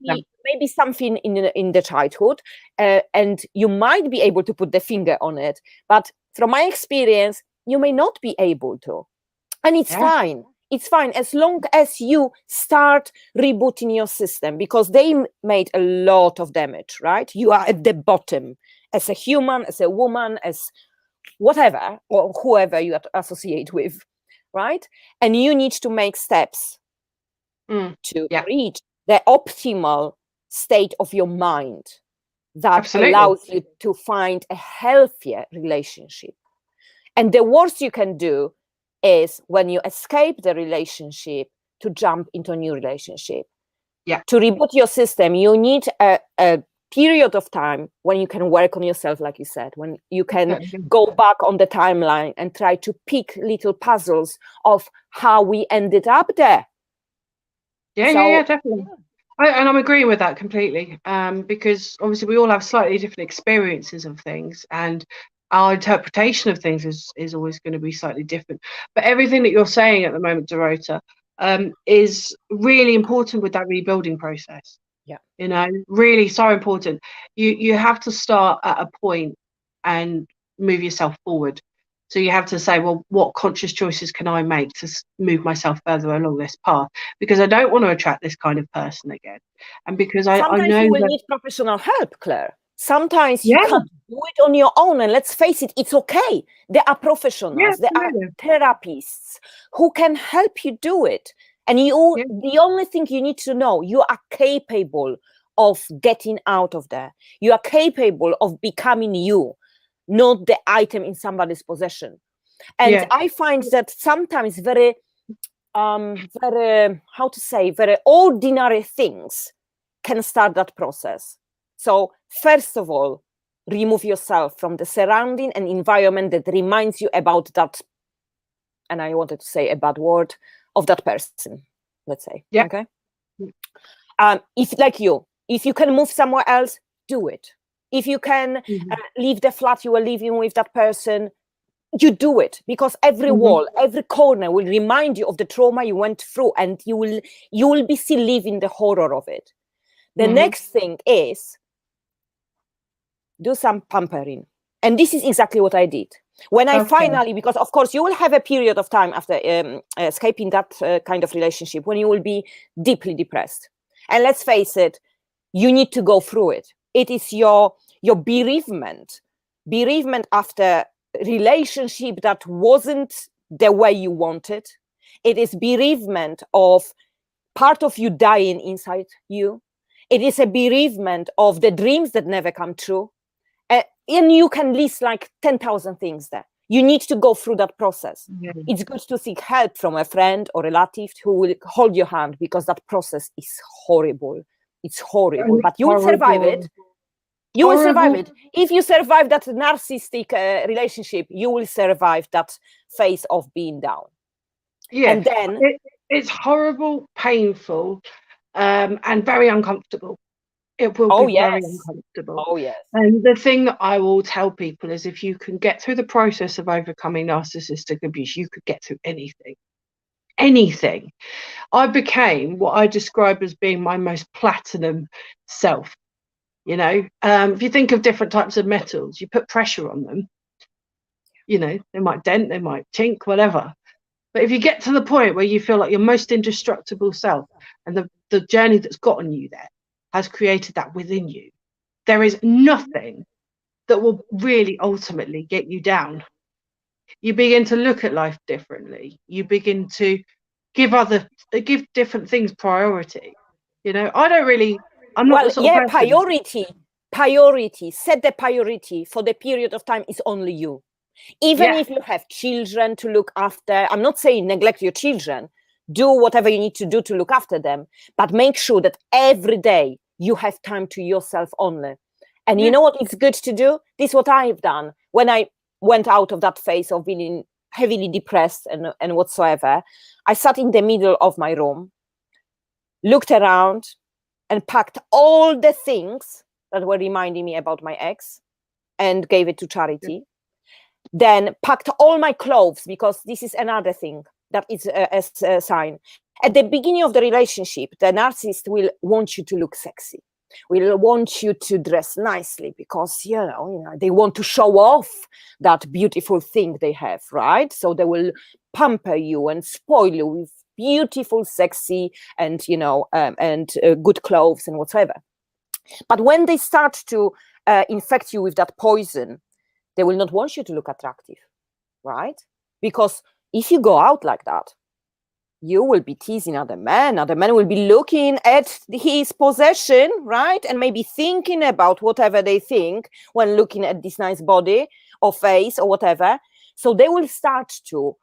be something in the childhood, and you might be able to put the finger on it, but from my experience, you may not be able to, and it's fine. It's fine as long as you start rebooting your system, because they made a lot of damage, right? You are at the bottom as a human, as a woman, as whatever, or whoever you associate with, right? And you need to make steps to reach the optimal state of your mind that allows you to find a healthier relationship. And the worst you can do is, when you escape the relationship, to jump into a new relationship. To reboot your system, you need a period of time when you can work on yourself, like you said, when you can go back on the timeline and try to pick little puzzles of how we ended up there. Definitely. And I'm agreeing with that completely, because obviously we all have slightly different experiences of things, and our interpretation of things is always going to be slightly different. But everything that you're saying at the moment, Dorota, is really important with that rebuilding process. You know, really so important. You have to start at a point and move yourself forward. So you have to say, well, what conscious choices can I make to move myself further along this path? Because I don't want to attract this kind of person again. And because I know you will need professional help, Claire. Sometimes you can't do it on your own. And let's face it, it's okay. There are professionals, there are therapists who can help you do it. And the only thing you need to know, you are capable of getting out of there. You are capable of becoming you, not the item in somebody's possession. And I find that sometimes very ordinary things can start that process. So first of all, remove yourself from the surrounding and environment that reminds you about that, and I wanted to say a bad word, of that person, let's say. Okay. If you can move somewhere else, do it. If you can leave the flat you were living with that person, you do it, because every wall, every corner will remind you of the trauma you went through, and you will be still living the horror of it. The next thing is, do some pampering. And this is exactly what I did. When I finally, because of course you will have a period of time after escaping that kind of relationship when you will be deeply depressed. And let's face it, you need to go through it. It is your bereavement after relationship that wasn't the way you wanted. It is bereavement of part of you dying inside you. It is a bereavement of the dreams that never come true. And you can list like 10,000 things there. You need to go through that process. It's good to seek help from a friend or relative who will hold your hand, because that process is horrible. It's horrible, but you will survive it. You will survive it. If you survive that narcissistic relationship, you will survive that phase of being down. And then it's horrible, painful, and very uncomfortable. It will be very uncomfortable. And the thing that I will tell people is, if you can get through the process of overcoming narcissistic abuse, you could get through anything. Anything. I became what I describe as being my most platinum self. You know, if you think of different types of metals, you put pressure on them, you know, they might dent, they might chink, whatever. But if you get to the point where you feel like your most indestructible self, and the journey that's gotten you there has created that within you, there is nothing that will really ultimately get you down. You begin to look at life differently. You begin to give different things priority. You know, I'm not the Well, sort of yeah, person. priority, set the priority for the period of time is only you. Even Yeah, if you have children to look after, I'm not saying neglect your children, do whatever you need to do to look after them, but make sure that every day you have time to yourself only. And you yeah, know what it's good to do? This is what I've done when I went out of that phase of being heavily depressed and whatsoever. I sat in the middle of my room, looked around, and packed all the things that were reminding me about my ex and gave it to yeah, charity. Then packed all my clothes, because this is another thing that is a sign. At the beginning of the relationship, the narcissist will want you to look sexy, will want you to dress nicely, because they want to show off that beautiful thing they have, right? So they will pamper you and spoil you with beautiful, sexy, and good clothes and whatever. But when they start to infect you with that poison, they will not want you to look attractive, right? Because if you go out like that, you will be teasing other men. Other men will be looking at his possession, right? And maybe thinking about whatever they think when looking at this nice body or face or whatever. So they will start to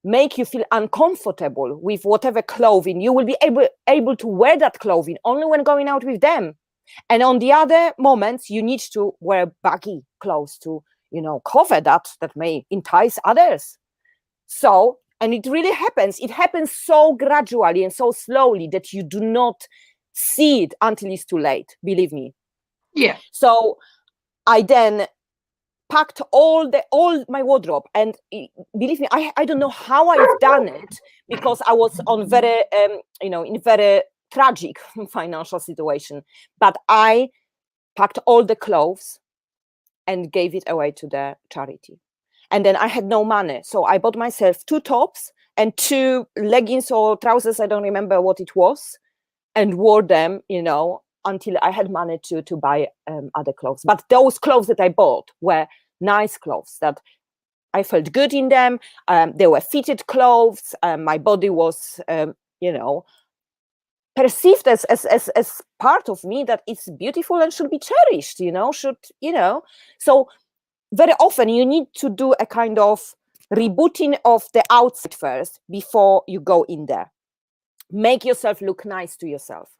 make you feel uncomfortable with whatever clothing. You will be able to wear that clothing only when going out with them. And on the other moments, you need to wear baggy clothes to, cover that may entice others. So, and it really happens. It happens so gradually and so slowly that you do not see it until it's too late, believe me. yeah. So I then packed all my wardrobe, and believe me, I don't know how I've done it, because I was on very in very tragic financial situation, but I packed all the clothes and gave it away to the charity. And then I had no money, so I bought myself 2 tops and 2 leggings or trousers, I don't remember what it was, and wore them until I had money to buy other clothes. But those clothes that I bought were nice clothes that I felt good in them. They were fitted clothes. My body was, perceived as part of me, that it's beautiful and should be cherished. So very often you need to do a kind of rebooting of the outside first before you go in there. Make yourself look nice to yourself.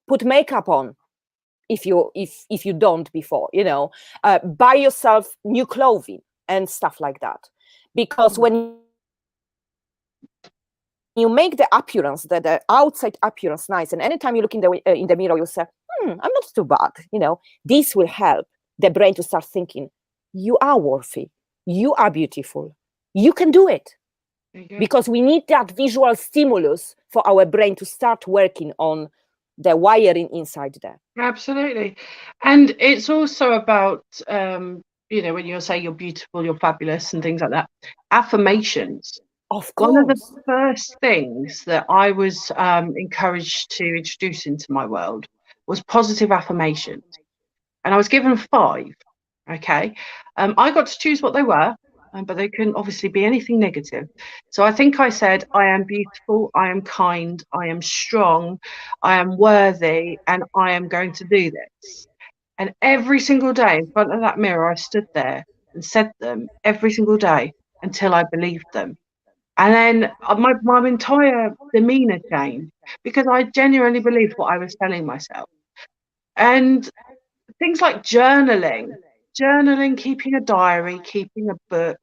Put makeup on if you don't before. Buy yourself new clothing and stuff like that. Because when you make the appearance, the outside appearance nice, and anytime you look in the mirror, you say, I'm not too bad. This will help the brain to start thinking, you are worthy, you are beautiful, you can do it. Because we need that visual stimulus for our brain to start working on the wiring inside there. Absolutely. And it's also about, when you're saying you're beautiful, you're fabulous and things like that, affirmations. Of One of the course. first things that I was encouraged to introduce into my world was positive affirmations. And I was given 5. Okay. I got to choose what they were, but they couldn't obviously be anything negative. So I think I said, I am beautiful, I am kind, I am strong, I am worthy, and I am going to do this. And every single day in front of that mirror, I stood there and said them every single day until I believed them. And then my entire demeanor changed because I genuinely believed what I was telling myself. And things like journaling, keeping a diary, keeping a book,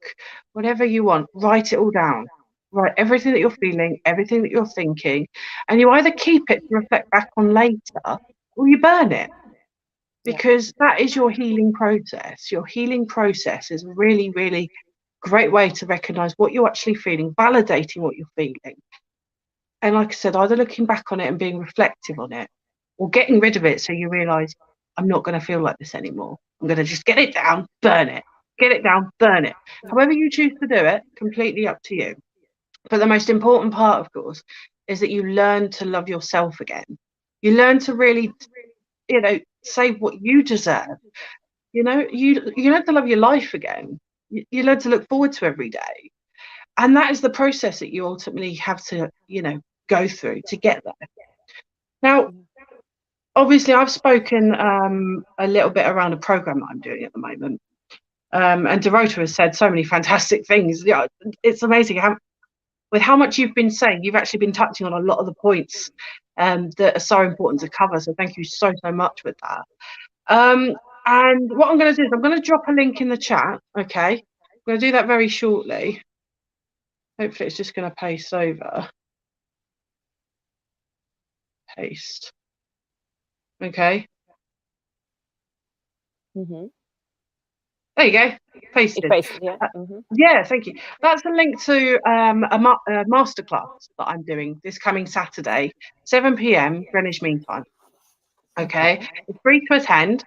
whatever you want, write it all down. Write everything that you're feeling, everything that you're thinking, and you either keep it to reflect back on later or you burn it, because that is your healing process. Your healing process is a really, really great way to recognize what you're actually feeling, validating what you're feeling. And like I said, either looking back on it and being reflective on it, or getting rid of it so you realize, I'm not going to feel like this anymore. I'm going to just get it down, burn it. Get it down, burn it. However you choose to do it, completely up to you. But the most important part, of course, is that you learn to love yourself again. You learn to really say what you deserve. You learn to love your life again. You learn to look forward to every day. And that is the process that you ultimately have to, go through to get there. Now, obviously, I've spoken a little bit around a program that I'm doing at the moment. And Dorota has said so many fantastic things. Yeah, it's amazing with how much you've been saying. You've actually been touching on a lot of the points that are so important to cover. So thank you so much with that. And what I'm going to do is I'm going to drop a link in the chat. Okay, I'm going to do that very shortly. Hopefully, it's just going to paste over. Paste. Okay. There you go. Pasted. Yeah. Yeah, thank you. That's a link to a masterclass that I'm doing this coming Saturday, 7 p.m. Greenwich Mean Time. Okay, it's free to attend.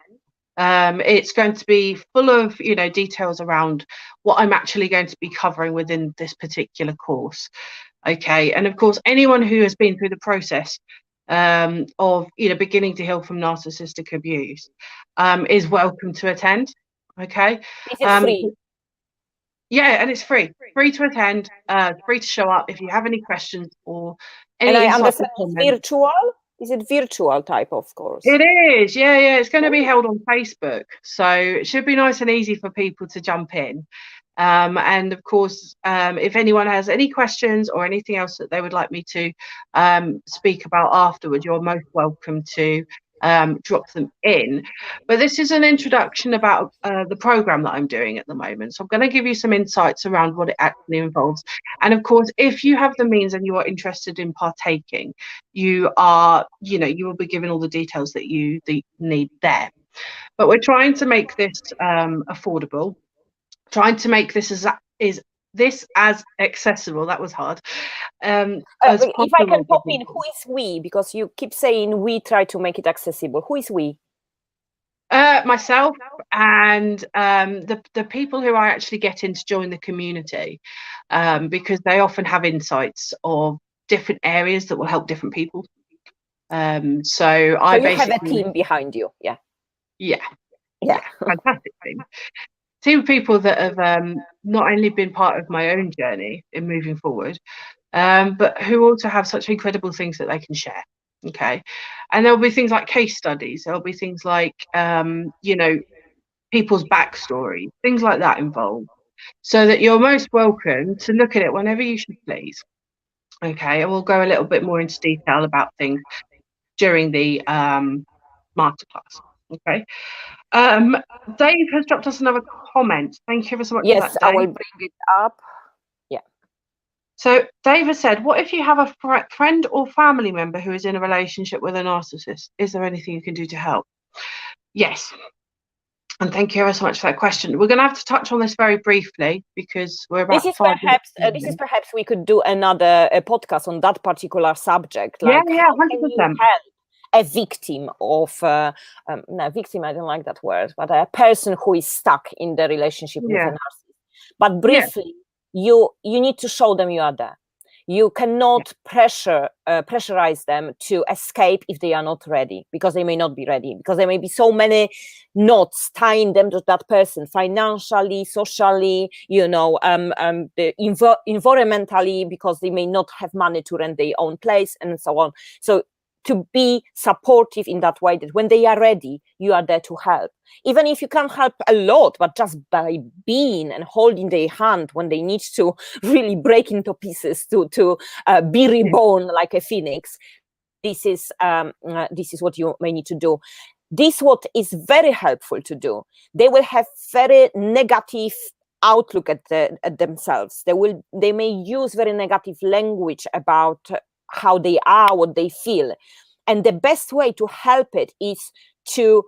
It's going to be full of details around what I'm actually going to be covering within this particular course. Okay, and of course, anyone who has been through the process of beginning to heal from narcissistic abuse is welcome to attend. Okay, is it free? Yeah, and it's free to attend, free to show up if you have any questions or any. And I understand it's virtual. Is it virtual type of course? It is, yeah. It's going to be held on Facebook, so it should be nice and easy for people to jump in. And of course, if anyone has any questions or anything else that they would like me to speak about afterwards, you're most welcome to drop them in. But this is an introduction about the program that I'm doing at the moment. So I'm going to give you some insights around what it actually involves. And of course, if you have the means and you are interested in partaking, you will be given all the details that you need there. But we're trying to make this affordable, trying to make this as accessible. That was hard. If I can pop in, who is we? Because you keep saying we try to make it accessible. Who is we? Myself and the people who I actually get in to join the community, because they often have insights of different areas that will help different people. So I you have a team behind you. Yeah. Fantastic team of people that have not only been part of my own journey in moving forward, but who also have such incredible things that they can share. Okay, and there'll be things like case studies, there'll be things like people's backstory, things like that involved, so that you're most welcome to look at it whenever you should please. Okay, and we'll go a little bit more into detail about things during the masterclass. Okay. Dave has dropped us another comment. Thank you ever so much for that, Dave. I will bring it up. Yeah. So Dave has said, what if you have a friend or family member who is in a relationship with a narcissist? Is there anything you can do to help? Yes. And thank you ever so much for that question. We're going to have to touch on this very briefly because we're about this is perhaps we could do another podcast on that particular subject. Like 100%. A victim of no, victim, I don't like that word, but a person who is stuck in the relationship with a narcissist. But briefly, you need to show them you are there. You cannot pressurize them to escape if they are not ready, because they may not be ready, because there may be so many knots tying them to that person, financially, socially, environmentally, because they may not have money to rent their own place and so on. So to be supportive in that way, that when they are ready, you are there to help. Even if you can't help a lot, but just by being and holding their hand when they need to really break into pieces to be reborn like a phoenix, this is what you may need to do. This what is very helpful to do. They will have very negative outlook at themselves. They may use very negative language about how they are, what they feel. And the best way to help it is to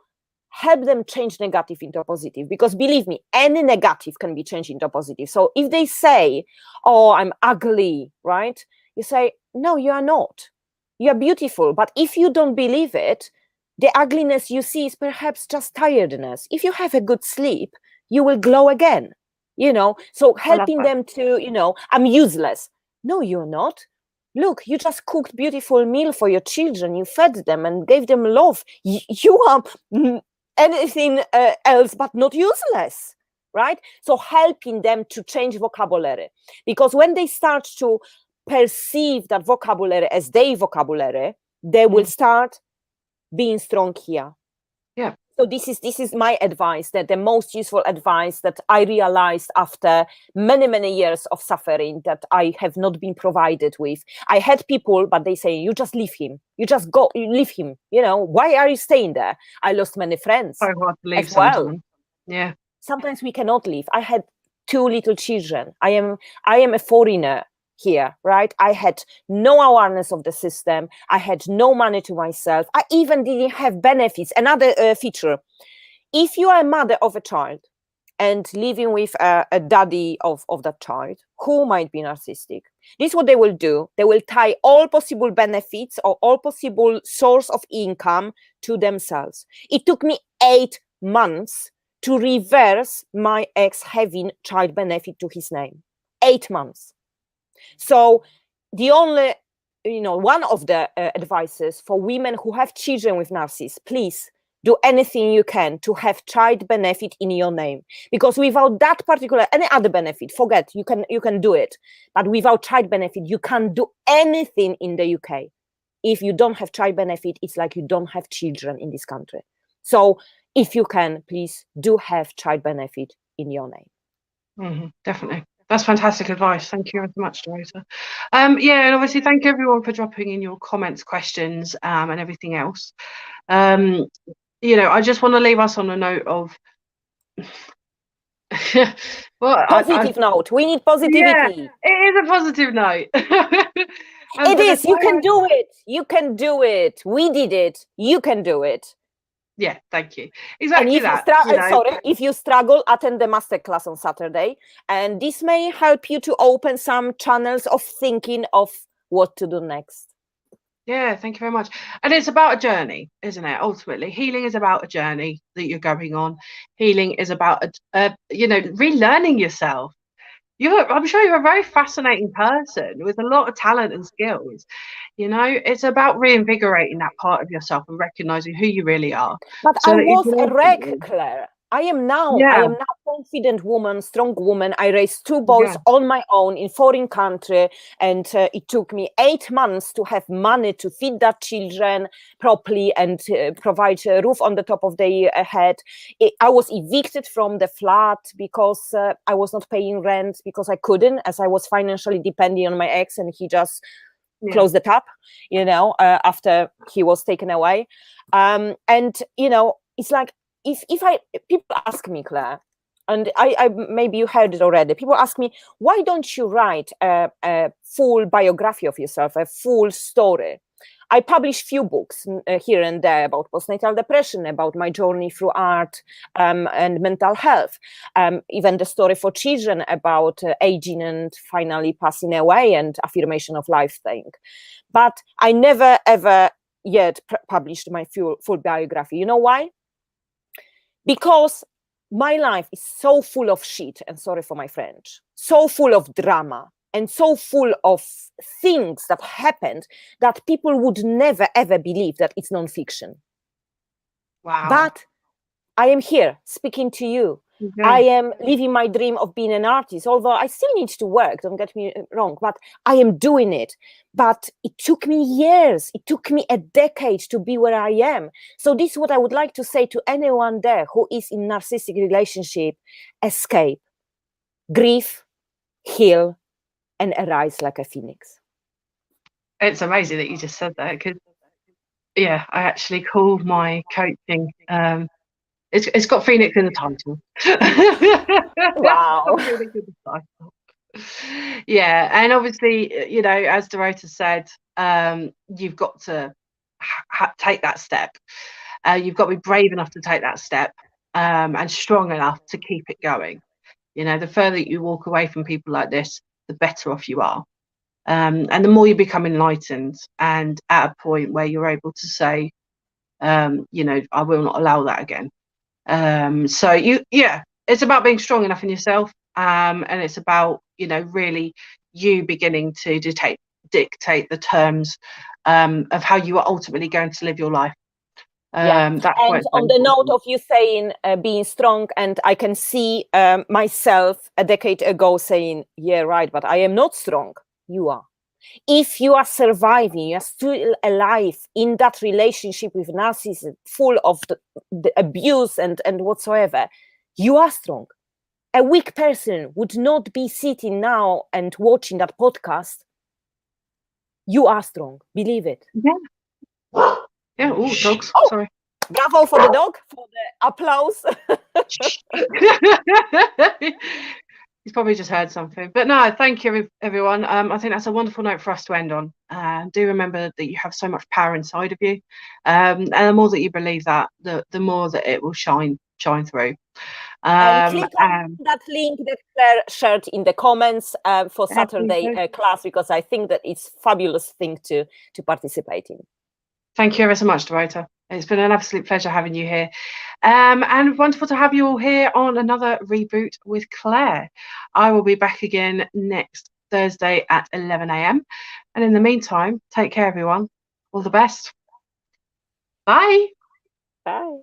help them change negative into positive, because believe me, any negative can be changed into positive. So if they say, oh, I'm ugly, right? You say, no, you are not. You are beautiful. But if you don't believe it, the ugliness you see is perhaps just tiredness. If you have a good sleep, you will glow again, So helping them to, I'm useless. No, you're not. Look, you just cooked beautiful meal for your children. You fed them and gave them love. You are anything else but not useless, right? So helping them to change vocabulary, because when they start to perceive that vocabulary as their vocabulary, they will start being strong here. Yeah. So this is my advice, that the most useful advice that I realized after many years of suffering that I have not been provided with. I had people, but they say, you just leave him. You just go, you leave him. You know, why are you staying there? I lost many friends. So hard to leave as well. sometimes. Yeah. Sometimes we cannot leave. I had 2 little children. I am a foreigner here, right? I had no awareness of the system. I had no money to myself. I even didn't have benefits. Another feature, if you are a mother of a child and living with a daddy of that child who might be narcissistic, this is what they will do. They will tie all possible benefits or all possible source of income to themselves. It took me 8 months to reverse my ex having child benefit to his name. 8 months. So the only, one of the advices for women who have children with narcissists, please do anything you can to have child benefit in your name, because without that particular, any other benefit, forget, you can do it, but without child benefit, you can't do anything in the UK. If you don't have child benefit, it's like you don't have children in this country. So if you can, please do have child benefit in your name. Definitely. That's fantastic advice. Thank you very much, Dorota. Yeah, and obviously thank you everyone for dropping in your comments, questions, and everything else. I just want to leave us on a note of positive note. We need positivity. Yeah, it is a positive note. It is. You can do it. You can do it. We did it. You can do it. Yeah, thank you. Exactly and if if you struggle, attend the masterclass on Saturday, and this may help you to open some channels of thinking of what to do next. Yeah, thank you very much. And it's about a journey, isn't it? Ultimately, healing is about a journey that you're going on. Healing is about relearning yourself. I'm sure you're a very fascinating person with a lot of talent and skills. It's about reinvigorating that part of yourself and recognizing who you really are. But I was a wreck, Claire. I am now confident woman, strong woman. I raised 2 boys on my own in foreign country, and it took me 8 months to have money to feed that children properly and provide a roof on the top of their head. I was evicted from the flat because I was not paying rent, because I couldn't, as I was financially depending on my ex, and he just closed the tap, after he was taken away. It's like, people ask me, Claire, and I maybe you heard it already. People ask me, why don't you write a full biography of yourself, a full story? I publish few books here and there about postnatal depression, about my journey through art and mental health, even the story for children about aging and finally passing away, and affirmation of life thing. But I never ever yet published my full biography. You know why? Because my life is so full of shit, and sorry for my French, so full of drama and so full of things that happened that people would never ever believe that it's non-fiction. Wow. But I am here speaking to you. I am living my dream of being an artist, although I still need to work, don't get me wrong, but I am doing it. But it took me years, it took me a decade to be where I am. So this is what I would like to say to anyone there who is in narcissistic relationship: escape, grieve, heal, and arise like a phoenix. It's amazing that you just said that, because I actually called my coaching it's got Phoenix in the title. Wow. Yeah, and obviously, as Dorota said, you've got to take that step. You've got to be brave enough to take that step, and strong enough to keep it going. The further you walk away from people like this, the better off you are. And the more you become enlightened and at a point where you're able to say, I will not allow that again. So it's about being strong enough in yourself, and it's about really you beginning to dictate the terms of how you are ultimately going to live your life. And on the note of you saying being strong, and I can see myself a decade ago saying, yeah, right, but I am not strong. You are. If you are surviving, you are still alive in that relationship with narcissism, full of the abuse and whatsoever, you are strong. A weak person would not be sitting now and watching that podcast. You are strong. Believe it. Yeah. Yeah. Oh, dogs. Oh, sorry. Bravo for the dog, for the applause. He's probably just heard something. But no, thank you, everyone. I think that's a wonderful note for us to end on. Do remember that you have so much power inside of you. And the more that you believe that, the more that it will shine through. And click on that link that Claire shared in the comments for Saturday class, because I think that it's a fabulous thing to participate in. Thank you ever so much, Dorota. It's been an absolute pleasure having you here. And wonderful to have you all here on another Reboot with Claire. I will be back again next Thursday at 11 a.m. And in the meantime, take care, everyone. All the best. Bye. Bye.